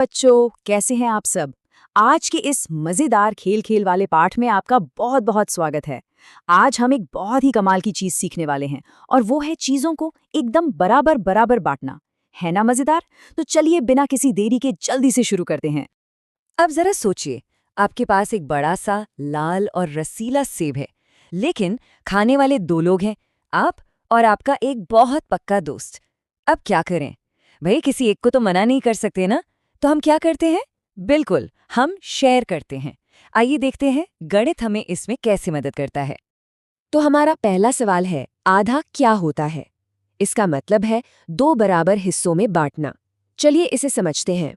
बच्चों, कैसे हैं आप सब। आज के इस मजेदार खेल वाले पाठ में आपका बहुत बहुत स्वागत है। आज हम एक बहुत ही कमाल की चीज सीखने वाले हैं और वो है चीजों को एकदम बराबर बराबर बांटना। है ना मजेदार? तो चलिए बिना किसी देरी के जल्दी से शुरू करते हैं। अब जरा सोचिए, आपके पास एक बड़ा सा लाल और रसीला सेब है, लेकिन खाने वाले दो लोग हैं, आप और आपका एक बहुत पक्का दोस्त। अब क्या करें? भाई किसी एक को तो मना नहीं कर सकते ना, तो हम क्या करते हैं? बिल्कुल, हम शेयर करते हैं। आइए देखते हैं गणित हमें इसमें कैसे मदद करता है। तो हमारा पहला सवाल है, आधा क्या होता है? इसका मतलब है दो बराबर हिस्सों में बांटना। चलिए इसे समझते हैं।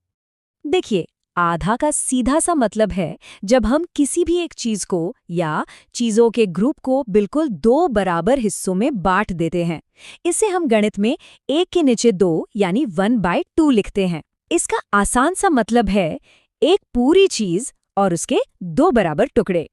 देखिए, आधा का सीधा सा मतलब है जब हम किसी भी एक चीज को या चीजों के ग्रुप को बिल्कुल दो बराबर हिस्सों में बांट देते हैं। इसे हम गणित में एक के नीचे दो यानी 1/2 लिखते हैं। इसका आसान सा मतलब है एक पूरी चीज और उसके दो बराबर टुकड़े।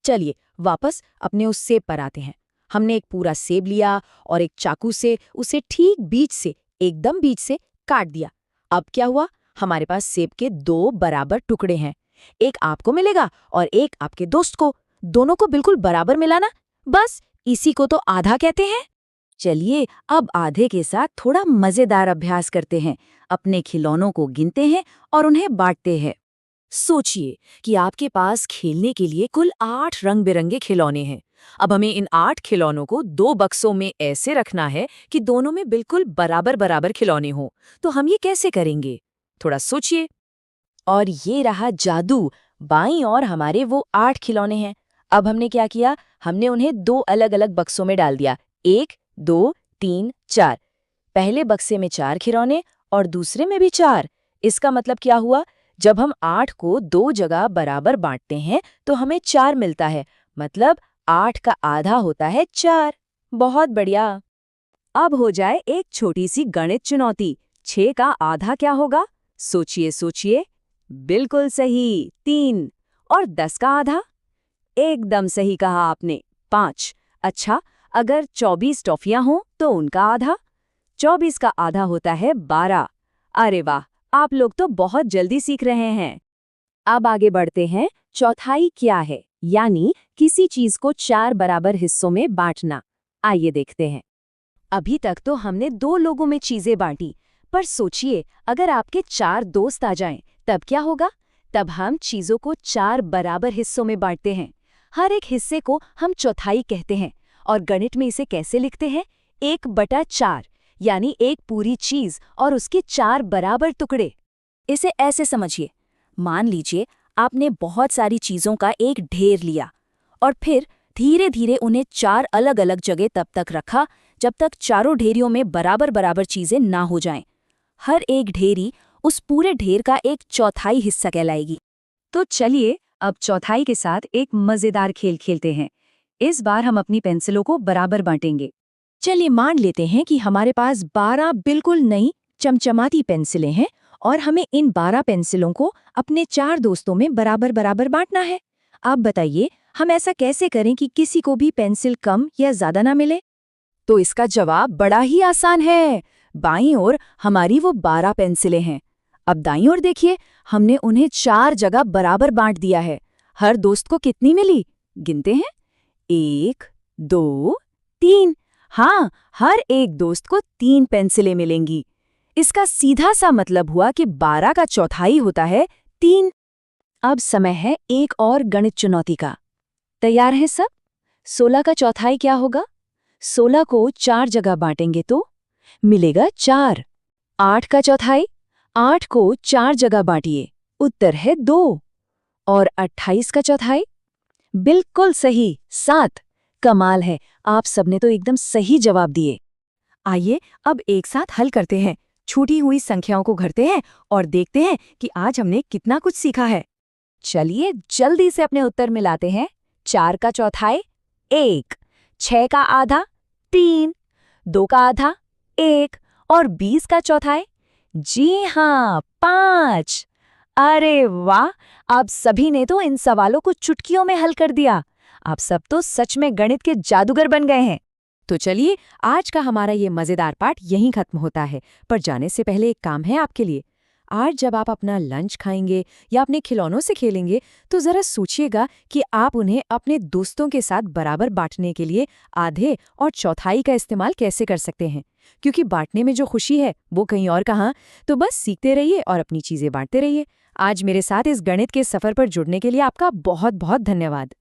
चलिए वापस अपने उस सेब पर आते हैं। हमने एक पूरा सेब लिया और एक चाकू से उसे ठीक बीच से, एकदम बीच से काट दिया। अब क्या हुआ? हमारे पास सेब के दो बराबर टुकड़े हैं। एक आपको मिलेगा और एक आपके दोस्त को। दोनों को बिल्कुल बराबर मिलाना, बस इसी को तो आधा कहते हैं। चलिए अब आधे के साथ थोड़ा मजेदार अभ्यास करते हैं। अपने खिलौनों को गिनते हैं और उन्हें बांटते हैं। सोचिए कि आपके पास खेलने के लिए कुल 8 रंग बिरंगे खिलौने हैं। अब हमें इन 8 खिलौनों को 2 बक्सों में ऐसे रखना है कि दोनों में बिल्कुल बराबर बराबर खिलौने हों। तो हम ये कैसे करेंगे? थोड़ा सोचिए। और ये रहा जादू। बाईं ओर हमारे वो 8 खिलौने हैं। अब हमने क्या किया? हमने उन्हें 2 अलग अलग बक्सों में डाल दिया। 1, 2, 3, 4। पहले बक्से में 4 खिलौने और दूसरे में भी 4। इसका मतलब क्या हुआ? जब हम 8 को 2 जगह बराबर बांटते हैं तो हमें 4 मिलता है। मतलब 8 का आधा होता है 4। बहुत बढ़िया। अब हो जाए एक छोटी सी गणित चुनौती। 6 का आधा क्या होगा? सोचिए सोचिए। बिल्कुल सही, 3। और 10 का आधा? एकदम सही कहा आपने, 5। अच्छा, अगर 24 टॉफियां हों तो उनका आधा? 24 का आधा होता है 12। अरे वाह, आप लोग तो बहुत जल्दी सीख रहे हैं। अब आगे बढ़ते हैं। चौथाई क्या है? यानी किसी चीज को 4 बराबर हिस्सों में बांटना। आइए देखते हैं। अभी तक तो हमने 2 लोगों में चीजें बांटी, पर सोचिए अगर आपके 4 दोस्त आ जाएं, तब क्या होगा? तब हम चीजों को 4 बराबर हिस्सों में बांटते हैं। हर एक हिस्से को हम चौथाई कहते हैं और गणित में इसे कैसे लिखते हैं? 1/4, यानी एक पूरी चीज और उसके 4 बराबर टुकड़े। इसे ऐसे समझिए, मान लीजिए आपने बहुत सारी चीजों का एक ढेर लिया और फिर धीरे धीरे उन्हें 4 अलग अलग जगह तब तक रखा जब तक चारों ढेरियों में बराबर बराबर चीजें ना हो जाएं। हर एक ढेरी उस पूरे ढेर का एक चौथाई हिस्सा कहलाएगी। तो चलिए अब चौथाई के साथ एक मजेदार खेल खेलते हैं। इस बार हम अपनी पेंसिलों को बराबर बांटेंगे। चलिए मान लेते हैं कि हमारे पास 12 बिल्कुल नई चमचमाती पेंसिलें हैं और हमें इन 12 पेंसिलों को अपने 4 दोस्तों में बराबर बराबर बांटना है। आप बताइए हम ऐसा कैसे करें कि किसी को भी पेंसिल कम या ज्यादा ना मिले? तो इसका जवाब बड़ा ही आसान है। बाईं ओर हमारी वो 12 पेंसिलें हैं। अब दाईं ओर देखिए, हमने उन्हें 4 जगह बराबर बांट दिया है। हर दोस्त को कितनी मिली? गिनते हैं। 1, 2, 3। हाँ, हर एक दोस्त को 3 पेंसिलें मिलेंगी। इसका सीधा सा मतलब हुआ कि 12 का चौथाई होता है 3। अब समय है एक और गणित चुनौती का। तैयार हैं सब? 16 का चौथाई क्या होगा? 16 को 4 जगह बांटेंगे तो मिलेगा 4। 8 का चौथाई? 8 को 4 जगह बांटिए, उत्तर है 2। और 28 का चौथाई? बिल्कुल सही, 7। कमाल है, आप सबने तो एकदम सही जवाब दिए। आइए अब एक साथ हल करते हैं। छूटी हुई संख्याओं को घरते हैं और देखते हैं कि आज हमने कितना कुछ सीखा है। चलिए जल्दी से अपने उत्तर मिलाते हैं। 4 का चौथाई 1, 6 का आधा 3, 2 का आधा 1 और 20 का चौथाई, जी हाँ, 5। अरे वाह, आप सभी ने तो इन सवालों को चुटकियों में हल कर दिया। आप सब तो सच में गणित के जादूगर बन गए हैं। तो चलिए आज का हमारा ये मजेदार पाठ यहीं खत्म होता है, पर जाने से पहले एक काम है आपके लिए। आज जब आप अपना लंच खाएंगे या अपने खिलौनों से खेलेंगे तो ज़रा सोचिएगा कि आप उन्हें अपने दोस्तों के साथ बराबर बांटने के लिए आधे और चौथाई का इस्तेमाल कैसे कर सकते हैं, क्योंकि बांटने में जो खुशी है वो कहीं और कहाँ। तो बस सीखते रहिए और अपनी चीज़ें बांटते रहिए। आज मेरे साथ इस गणित के सफ़र पर जुड़ने के लिए आपका बहुत बहुत धन्यवाद।